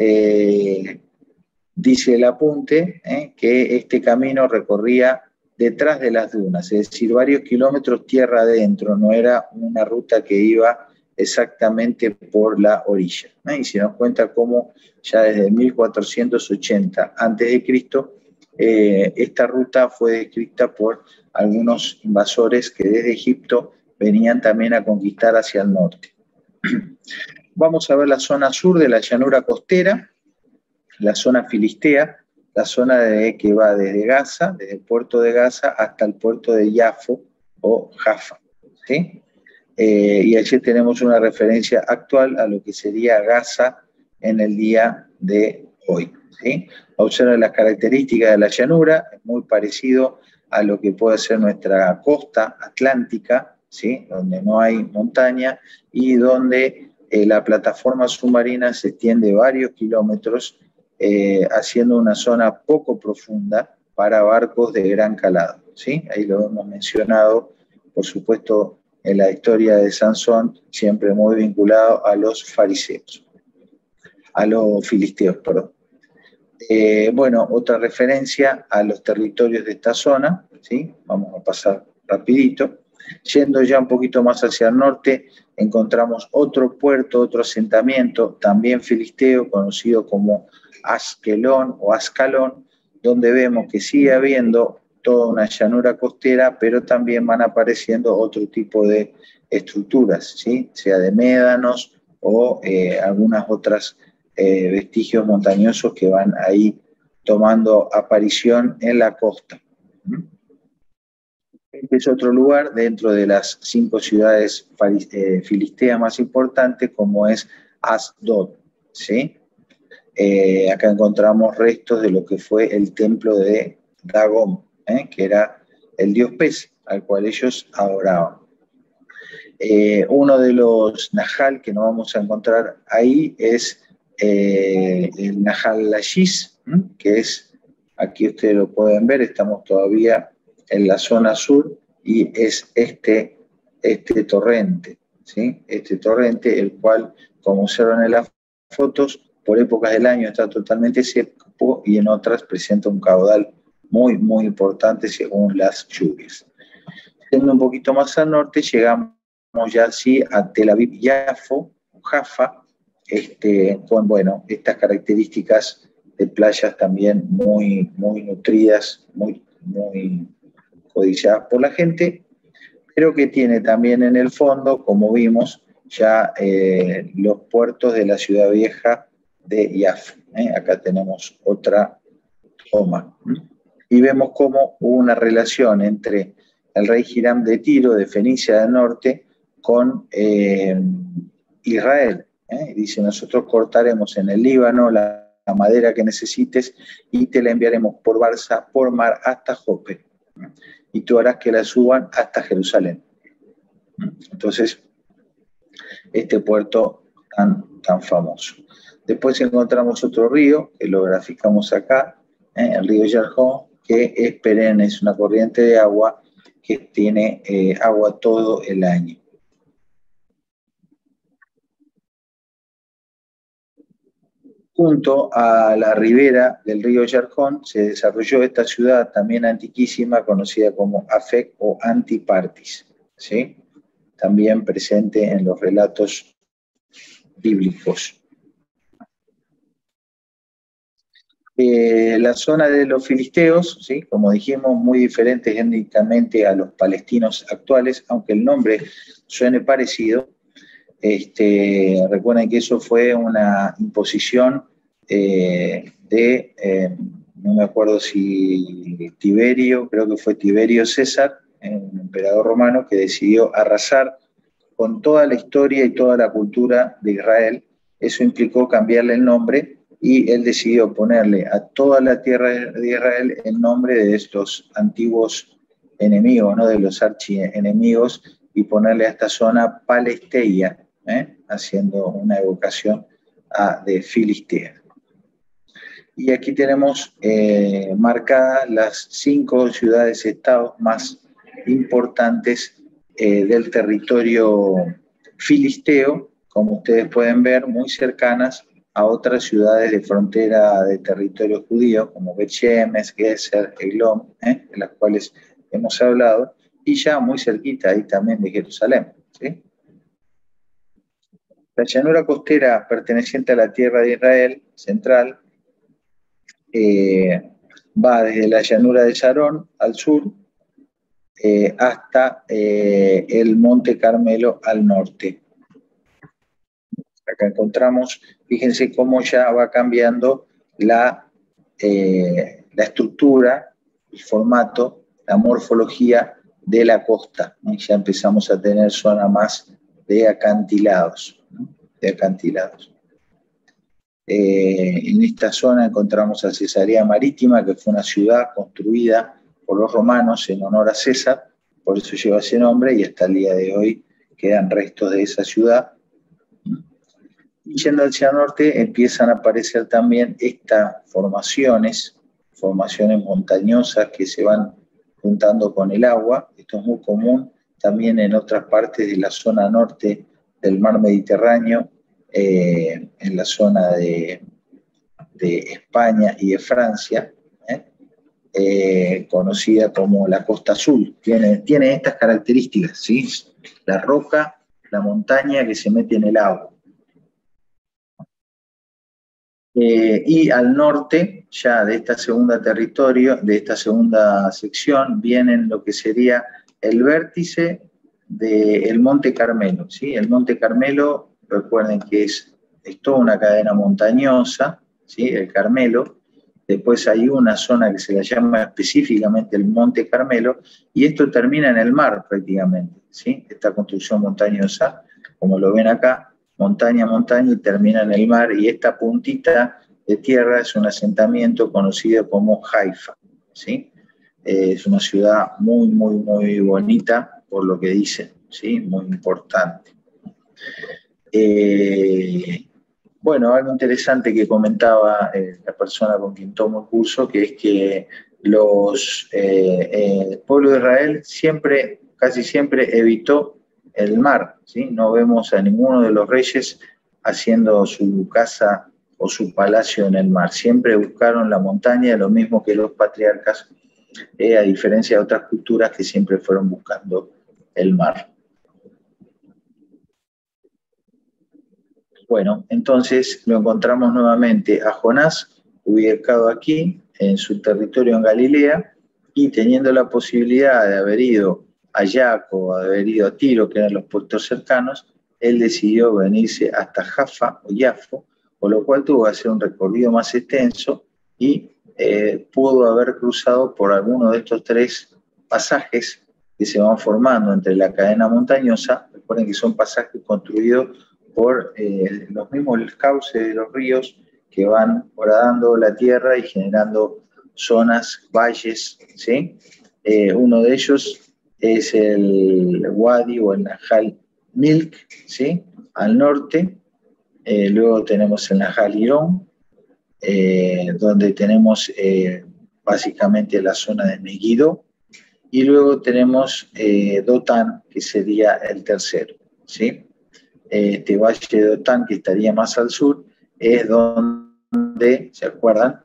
dice el apunte que este camino recorría detrás de las dunas, es decir, varios kilómetros tierra adentro, no era una ruta que iba exactamente por la orilla. Y se nos cuenta cómo ya desde 1480 a.C., esta ruta fue descrita por algunos invasores que desde Egipto venían también a conquistar hacia el norte. Vamos a ver la zona sur de la llanura costera, la zona filistea, la zona que va desde Gaza, desde el puerto de Gaza hasta el puerto de Yafo o Jaffa, ¿sí? Y allí tenemos una referencia actual a lo que sería Gaza en el día de hoy, ¿sí? Observen las características de la llanura, es muy parecido a lo que puede ser nuestra costa atlántica, ¿sí? Donde no hay montaña y donde la plataforma submarina se extiende varios kilómetros, haciendo una zona poco profunda para barcos de gran calado, ¿sí? Ahí lo hemos mencionado, por supuesto, en la historia de Sansón, siempre muy vinculado a los fariseos, a los filisteos, perdón. Bueno, otra referencia a los territorios de esta zona, ¿sí? Vamos a pasar rapidito. Yendo ya un poquito más hacia el norte, encontramos otro puerto, otro asentamiento, también filisteo, conocido como Askelón o Ascalón, donde vemos que sigue habiendo toda una llanura costera, pero también van apareciendo otro tipo de estructuras, ¿sí? Sea de médanos o algunas otras vestigios montañosos que van ahí tomando aparición en la costa. Este es otro lugar dentro de las 5 ciudades filisteas más importantes, como es Asdod, ¿sí? Acá encontramos restos de lo que fue el templo de Dagón, que era el dios pez, al cual ellos adoraban. Uno de los Nahal que nos vamos a encontrar ahí es el Nahal Lashis, que es, aquí ustedes lo pueden ver, estamos todavía en la zona sur, y es este torrente, ¿sí? Este torrente, el cual, como observan en las fotos, por épocas del año está totalmente seco y en otras presenta un caudal muy, muy importante según las lluvias. Siendo un poquito más al norte, llegamos ya sí a Tel Aviv-Yafo, Jaffa, con, bueno, estas características de playas también muy, muy nutridas, muy, muy codiciadas por la gente, pero que tiene también en el fondo, como vimos, ya los puertos de la ciudad vieja de Yafo. Acá tenemos otra toma. Y vemos cómo hubo una relación entre el rey Hiram de Tiro, de Fenicia del Norte, con Israel. Dice, nosotros cortaremos en el Líbano la madera que necesites y te la enviaremos por Barza, por mar, hasta Jope. Y tú harás que la suban hasta Jerusalén. Entonces, este puerto tan famoso. Después encontramos otro río, que lo graficamos acá, el río Yarjón, que es perenne, es una corriente de agua que tiene agua todo el año. Junto a la ribera del río Yarjón se desarrolló esta ciudad también antiquísima, conocida como Afec o Antipartis, ¿sí? También presente en los relatos bíblicos. La zona de los filisteos, ¿sí? Como dijimos, muy diferente étnicamente a los palestinos actuales, aunque el nombre suene parecido. Recuerden que eso fue una imposición no me acuerdo si Tiberio, creo que fue Tiberio César, un emperador romano, que decidió arrasar con toda la historia y toda la cultura de Israel. Eso implicó cambiarle el nombre y él decidió ponerle a toda la tierra de Israel el nombre de estos antiguos enemigos, ¿no? De los archienemigos, y ponerle a esta zona Palestia, haciendo una evocación de Filistea. Y aquí tenemos marcadas las 5 ciudades-estados más importantes del territorio filisteo, como ustedes pueden ver, muy cercanas a otras ciudades de frontera de territorio judío, como Bet-Shemesh, Gezer, Eglón, de las cuales hemos hablado, y ya muy cerquita ahí también de Jerusalén, ¿sí? La llanura costera perteneciente a la tierra de Israel central va desde la llanura de Sarón al sur hasta el Monte Carmelo al norte. Acá encontramos, fíjense cómo ya va cambiando la estructura, el formato, la morfología de la costa. Y ya empezamos a tener zona más de acantilados. En esta zona encontramos a Cesarea Marítima, que fue una ciudad construida por los romanos en honor a César, por eso lleva ese nombre, y hasta el día de hoy quedan restos de esa ciudad. Y yendo hacia el norte empiezan a aparecer también estas formaciones montañosas que se van juntando con el agua. Esto es muy común también en otras partes de la zona norte del mar Mediterráneo, en la zona de España y de Francia, conocida como la Costa Azul. Tiene estas características, ¿sí? La roca, la montaña que se mete en el agua. Y al norte, ya de esta segunda sección, vienen lo que sería el vértice del Monte Carmelo, ¿sí? El Monte Carmelo, recuerden que es toda una cadena montañosa, ¿sí? El Carmelo. Después hay una zona que se la llama específicamente el Monte Carmelo, y esto termina en el mar prácticamente, ¿sí? Esta construcción montañosa, como lo ven acá, montaña, y termina en el mar, y esta puntita de tierra es un asentamiento conocido como Haifa, ¿sí? Es una ciudad muy, muy, muy bonita, por lo que dicen, ¿sí? Muy importante. Bueno, algo interesante que comentaba la persona con quien tomo el curso, que es que el pueblo de Israel casi siempre evitó el mar, ¿sí? No vemos a ninguno de los reyes haciendo su casa o su palacio en el mar. Siempre buscaron la montaña, lo mismo que los patriarcas, a diferencia de otras culturas que siempre fueron buscando el mar. Bueno, entonces lo encontramos nuevamente a Jonás, ubicado aquí, en su territorio en Galilea, y teniendo la posibilidad de haber ido a Yaco, de haber ido a Tiro, que eran los puertos cercanos, él decidió venirse hasta Jaffa o Yafo, por lo cual tuvo que hacer un recorrido más extenso y pudo haber cruzado por alguno de estos 3 pasajes que se van formando entre la cadena montañosa. Recuerden que son pasajes construidos por los mismos cauces de los ríos que van horadando la tierra y generando zonas, valles, ¿sí? Uno de ellos es el Wadi o el Nahal Milk, ¿sí? Al norte. Luego tenemos el Nahal Irón, donde tenemos básicamente la zona de Megiddo, y luego tenemos Dotán, que sería el tercero, ¿sí? Este valle de Dotán, que estaría más al sur, es donde, ¿se acuerdan?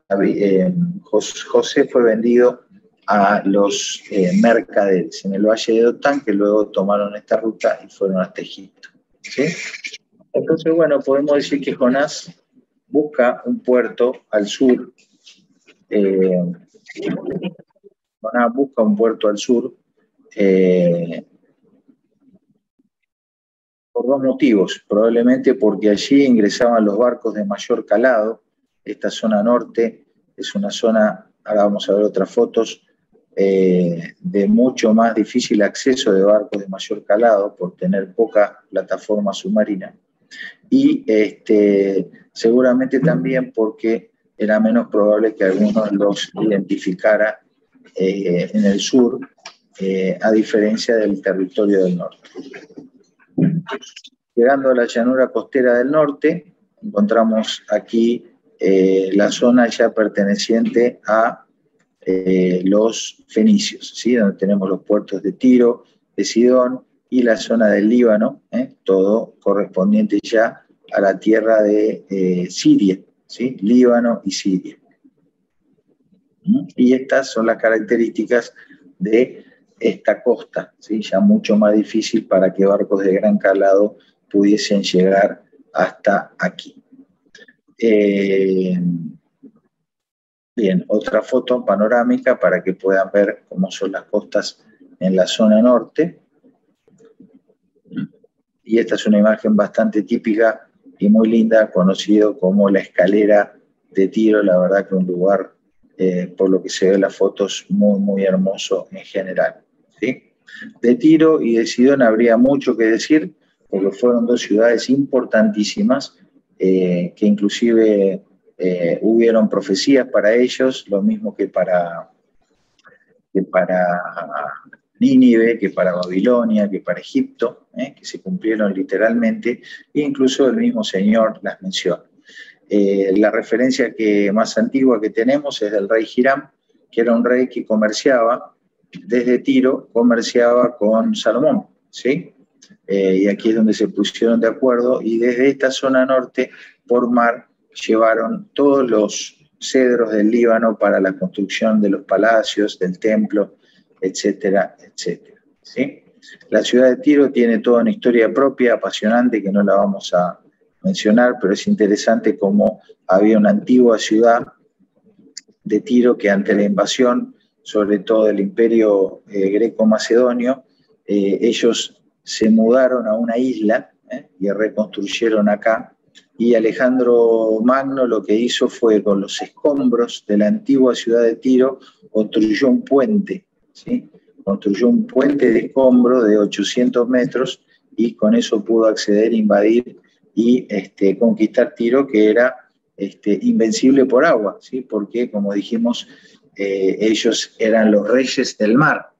José fue vendido a los mercaderes en el valle de Dotán, que luego tomaron esta ruta y fueron hasta Egipto, ¿sí? Entonces, bueno, podemos decir que Jonás busca un puerto al sur, Jonás busca un puerto al sur, por 2 motivos, probablemente porque allí ingresaban los barcos de mayor calado. Esta zona norte es una zona, ahora vamos a ver otras fotos, de mucho más difícil acceso de barcos de mayor calado por tener poca plataforma submarina, y seguramente también porque era menos probable que algunos los identificara en el sur, a diferencia del territorio del norte. Llegando a la llanura costera del norte, encontramos aquí la zona ya perteneciente a los fenicios, ¿sí? Donde tenemos los puertos de Tiro, de Sidón y la zona del Líbano, todo correspondiente ya a la tierra de Siria, ¿sí? Líbano y Siria. Y estas son las características de esta costa, ¿sí? Ya mucho más difícil para que barcos de gran calado pudiesen llegar hasta aquí. Bien, otra foto panorámica para que puedan ver cómo son las costas en la zona norte. Y esta es una imagen bastante típica y muy linda, conocido como la escalera de Tiro. La verdad que un lugar, por lo que se ve en las fotos, muy, muy hermoso en general, ¿sí? De Tiro y de Sidón habría mucho que decir, porque fueron 2 ciudades importantísimas, que inclusive hubieron profecías para ellos, lo mismo que para Nínive, que para Babilonia, que para Egipto, que se cumplieron literalmente, e incluso el mismo Señor las menciona. La referencia más antigua que tenemos es del rey Hiram, que era un rey que comerciaba desde Tiro, comerciaba con Salomón, ¿sí? Y aquí es donde se pusieron de acuerdo, y desde esta zona norte, por mar, llevaron todos los cedros del Líbano para la construcción de los palacios, del templo, etcétera, etcétera, ¿sí? La ciudad de Tiro tiene toda una historia propia, apasionante, que no la vamos a mencionar, pero es interesante cómo había una antigua ciudad de Tiro que ante la invasión, sobre todo del imperio greco-macedonio, ellos se mudaron a una isla y reconstruyeron acá, y Alejandro Magno lo que hizo fue, con los escombros de la antigua ciudad de Tiro, construyó un puente, ¿sí? Construyó un puente de escombro de 800 metros, y con eso pudo acceder, invadir y conquistar Tiro, que era invencible por agua, ¿sí? Porque, como dijimos, ellos eran los reyes del mar,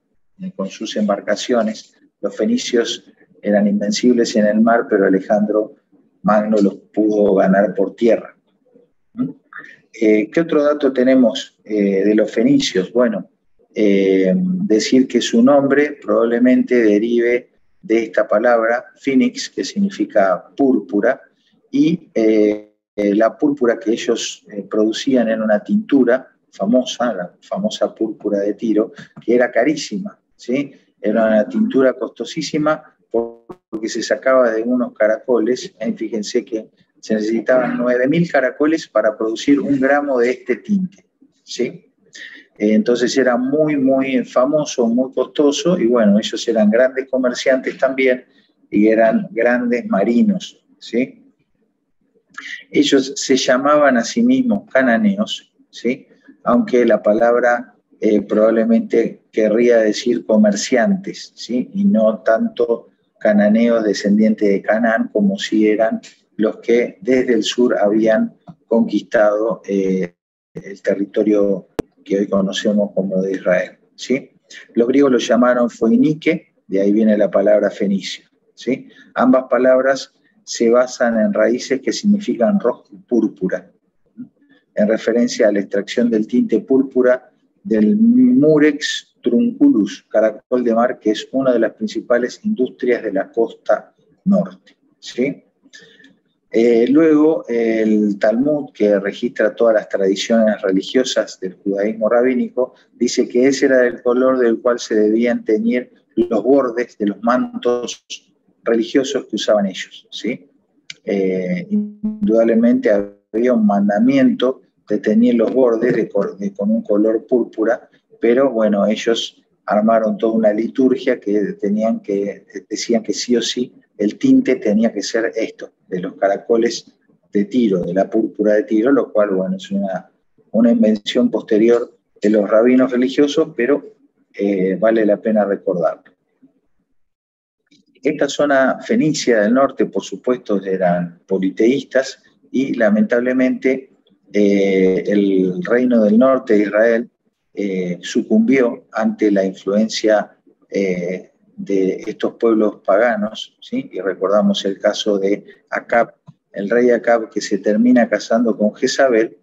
con sus embarcaciones. Los fenicios eran invencibles en el mar, pero Alejandro Magno los pudo ganar por tierra. ¿Qué otro dato tenemos de los fenicios? Bueno, decir que su nombre probablemente derive de esta palabra, phoenix, que significa púrpura, y la púrpura que ellos producían era una tintura famosa, la famosa púrpura de Tiro, que era carísima, ¿sí? Era una tintura costosísima porque se sacaba de unos caracoles. Fíjense que se necesitaban 9.000 caracoles para producir 1 gramo de este tinte, ¿sí? Entonces era muy, muy famoso, muy costoso, y bueno, ellos eran grandes comerciantes también, y eran grandes marinos, ¿sí? Ellos se llamaban a sí mismos cananeos, ¿sí? Aunque la palabra probablemente querría decir comerciantes, ¿sí? Y no tanto cananeos descendientes de Canaán, como si eran los que desde el sur habían conquistado el territorio que hoy conocemos como de Israel, ¿sí? Los griegos lo llamaron Foinike, de ahí viene la palabra fenicio, ¿sí? Ambas palabras se basan en raíces que significan rojo y púrpura, en referencia a la extracción del tinte púrpura del Murex trunculus, caracol de mar, que es una de las principales industrias de la costa norte, ¿sí? Luego, el Talmud, que registra todas las tradiciones religiosas del judaísmo rabínico, dice que ese era el color del cual se debían teñir los bordes de los mantos religiosos que usaban ellos, ¿sí? Indudablemente había un mandamiento de teñir los bordes con un color púrpura, pero bueno, ellos armaron toda una liturgia que decían que sí o sí el tinte tenía que ser esto, de los caracoles de Tiro, de la púrpura de Tiro, lo cual, bueno, es una invención posterior de los rabinos religiosos, pero vale la pena recordarlo. Esta zona fenicia del norte, por supuesto, eran politeístas, y lamentablemente el reino del norte de Israel sucumbió ante la influencia de estos pueblos paganos, ¿sí? Y recordamos el caso de Acab, el rey Acab, que se termina casando con Jezabel,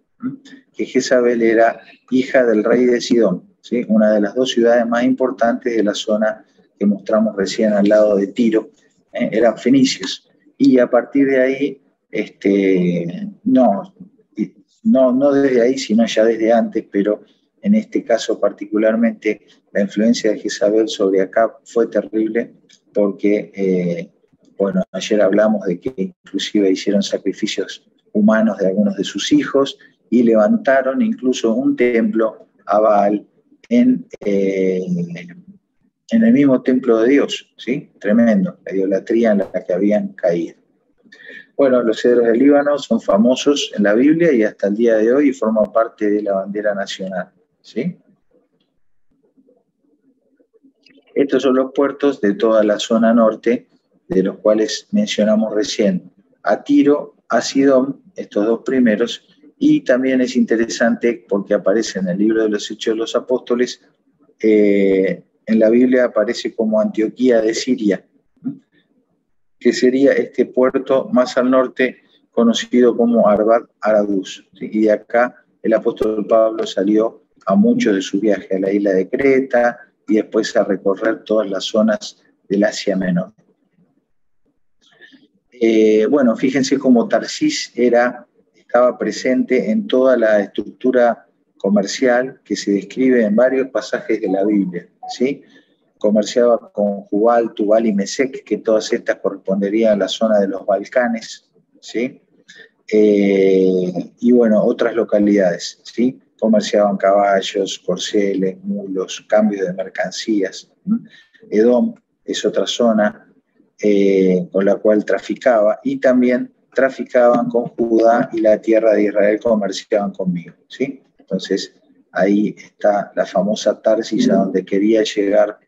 que Jezabel era hija del rey de Sidón, ¿sí? Una de las 2 ciudades más importantes de la zona que mostramos recién al lado de Tiro, eran fenicios. Y a partir de ahí, no desde ahí, sino ya desde antes, pero en este caso particularmente la influencia de Jezabel sobre Acab fue terrible, porque, bueno, ayer hablamos de que inclusive hicieron sacrificios humanos de algunos de sus hijos y levantaron incluso un templo a Baal en el mismo templo de Dios, ¿sí? Tremendo, la idolatría en la que habían caído. Bueno, los cedros del Líbano son famosos en la Biblia y hasta el día de hoy forman parte de la bandera nacional, ¿sí? Estos son los puertos de toda la zona norte, de los cuales mencionamos recién a Tiro, a Sidón, estos 2 primeros, y también es interesante porque aparece en el libro de los Hechos de los Apóstoles, en la Biblia aparece como Antioquía de Siria, que sería este puerto más al norte conocido como Arbat Aradús, ¿sí? Y de acá el apóstol Pablo salió a muchos de sus viajes, a la isla de Creta y después a recorrer todas las zonas del Asia Menor. Bueno, fíjense cómo Tarsis estaba presente en toda la estructura comercial que se describe en varios pasajes de la Biblia, ¿sí? Comerciaba con Jubal, Tubal y Mesec, que todas estas corresponderían a la zona de los Balcanes, ¿sí? Y bueno, otras localidades, ¿sí? Comerciaban caballos, corceles, mulos, cambios de mercancías. Edom es otra zona con la cual traficaba, y también traficaban con Judá y la tierra de Israel comerciaban conmigo, ¿sí? Entonces ahí está la famosa Tarsis a donde quería llegar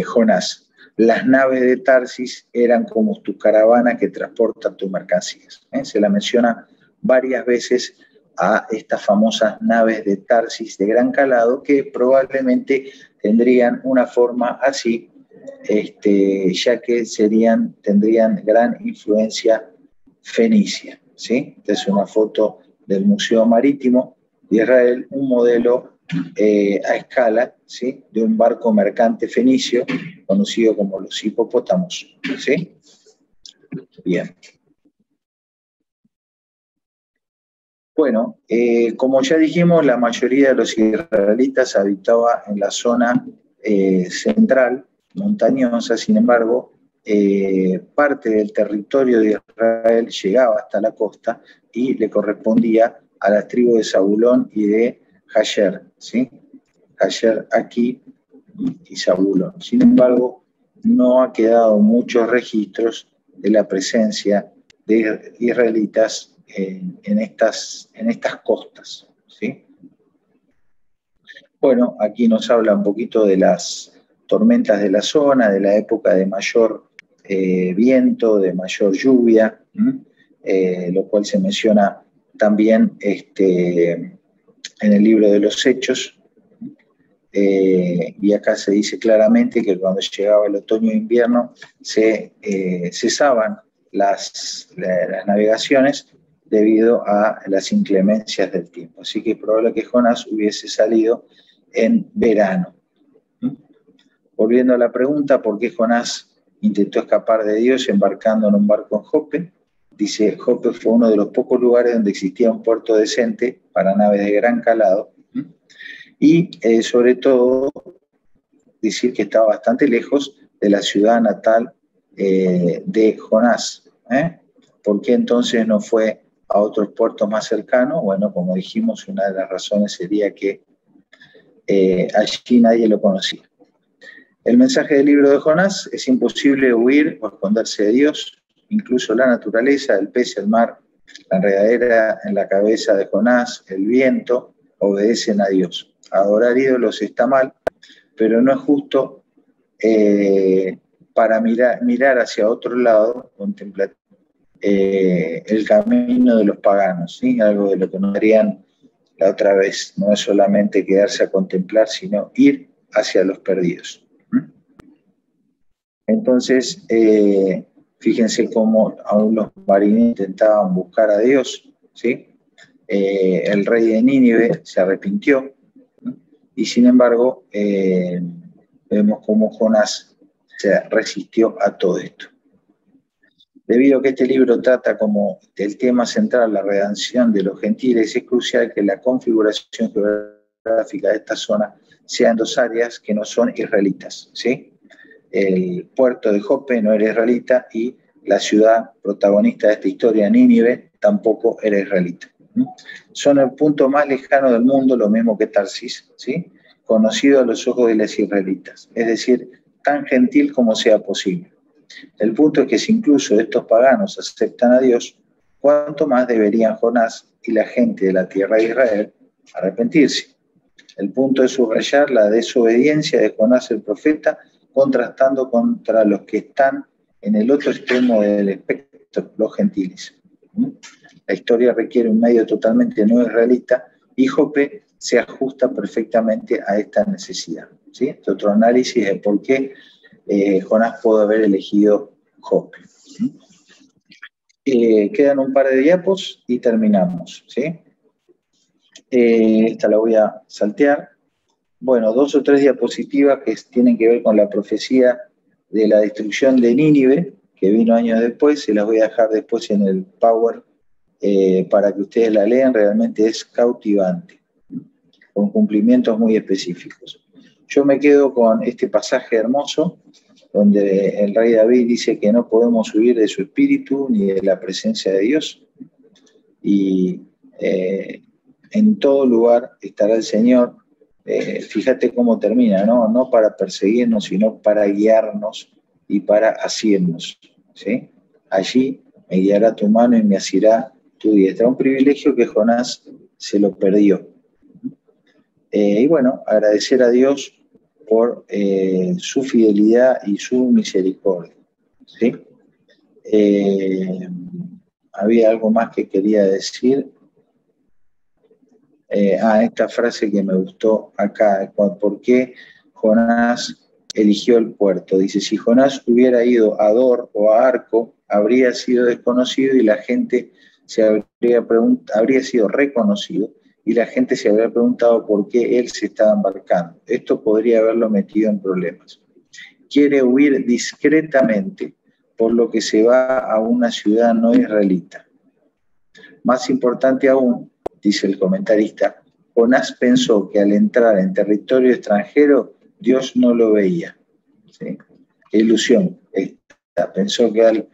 Jonás. Las naves de Tarsis eran como tu caravana que transporta tus mercancías. Se la menciona varias veces a estas famosas naves de Tarsis de gran calado, que probablemente tendrían una forma así, ya que tendrían gran influencia fenicia, ¿sí? Esta es una foto del Museo Marítimo de Israel, un modelo a escala, ¿sí?, de un barco mercante fenicio conocido como los hipopótamos, ¿sí? Bien. Bueno, como ya dijimos, la mayoría de los israelitas habitaba en la zona central, montañosa. Sin embargo, parte del territorio de Israel llegaba hasta la costa y le correspondía a las tribus de Zabulón y de Jasher, ¿sí? Jasher aquí y Zabulón. Sin embargo, no ha quedado muchos registros de la presencia de israelitas en estas costas, ¿sí? Bueno, aquí nos habla un poquito de las tormentas de la zona, de la época de mayor viento, de mayor lluvia, lo cual se menciona también en el libro de los Hechos, y acá se dice claramente que cuando llegaba el otoño e invierno se cesaban las navegaciones debido a las inclemencias del tiempo. Así que es probable que Jonás hubiese salido en verano. Volviendo a la pregunta, ¿por qué Jonás intentó escapar de Dios embarcando en un barco en Jope? Dice, Jope fue uno de los pocos lugares donde existía un puerto decente para naves de gran calado, y sobre todo decir que estaba bastante lejos de la ciudad natal de Jonás. ¿Por qué entonces no fue a otros puertos más cercanos? Bueno, como dijimos, una de las razones sería que allí nadie lo conocía. El mensaje del libro de Jonás: es imposible huir o esconderse de Dios. Incluso la naturaleza, el pez, el mar, la enredadera en la cabeza de Jonás, el viento, obedecen a Dios. Adorar ídolos está mal, pero no es justo para mirar hacia otro lado, contemplar el camino de los paganos, ¿sí? Algo de lo que nos harían la otra vez. No es solamente quedarse a contemplar, sino ir hacia los perdidos. Entonces, fíjense cómo aún los marineros intentaban buscar a Dios, ¿sí? El rey de Nínive se arrepintió, y sin embargo, vemos cómo Jonás se resistió a todo esto. Debido a que este libro trata como el tema central la redención de los gentiles, es crucial que la configuración geográfica de esta zona sea en dos áreas que no son israelitas, ¿sí? El puerto de Jope no era israelita y la ciudad protagonista de esta historia, Nínive, tampoco era israelita. Son el punto más lejano del mundo, lo mismo que Tarsis, ¿sí? Conocido a los ojos de los israelitas, es decir, tan gentil como sea posible. El punto es que si incluso estos paganos aceptan a Dios, ¿cuánto más deberían Jonás y la gente de la tierra de Israel arrepentirse? El punto es subrayar la desobediencia de Jonás el profeta, contrastando contra los que están en el otro extremo del espectro, los gentiles. La historia requiere un medio totalmente no israelita y Jope se ajusta perfectamente a esta necesidad, ¿sí? Este otro análisis de por qué Jonás pudo haber elegido Jope. Quedan un par de diapos y terminamos, ¿sí? Esta la voy a saltear. Bueno, 2 o 3 diapositivas que tienen que ver con la profecía de la destrucción de Nínive, que vino años después. Se las voy a dejar después en el Power para que ustedes la lean. Realmente es cautivante, con cumplimientos muy específicos. Yo me quedo con este pasaje hermoso, donde el rey David dice que no podemos huir de su espíritu ni de la presencia de Dios. Y en todo lugar estará el Señor. Fíjate cómo termina, ¿no? No para perseguirnos, sino para guiarnos y para asirnos, ¿sí? Allí me guiará tu mano y me asirá tu diestra. Un privilegio que Jonás se lo perdió. Y bueno, agradecer a Dios por su fidelidad y su misericordia, ¿sí? Había algo más que quería decir. Esta frase que me gustó acá: ¿por qué Jonás eligió el puerto? Dice, si Jonás hubiera ido a Dor o a Arco, habría sido desconocido y la gente se habría sido reconocido y la gente se habría preguntado por qué él se estaba embarcando. Esto podría haberlo metido en problemas. Quiere huir discretamente, por lo que se va a una ciudad no israelita. Más importante aún, dice el comentarista, Jonás pensó que al entrar en territorio extranjero, Dios no lo veía. ¿Sí? Qué ilusión esta. Pensó que al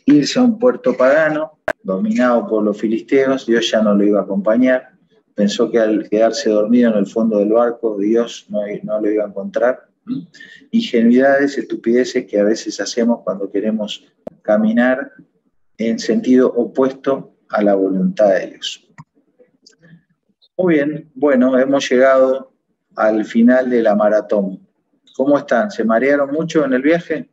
irse a un puerto pagano, dominado por los filisteos, Dios ya no lo iba a acompañar. Pensó que al quedarse dormido en el fondo del barco, Dios no lo iba a encontrar. Ingenuidades, estupideces que a veces hacemos cuando queremos caminar en sentido opuesto a la voluntad de Dios. Muy bien, bueno, hemos llegado al final de la maratón. ¿Cómo están? ¿Se marearon mucho en el viaje?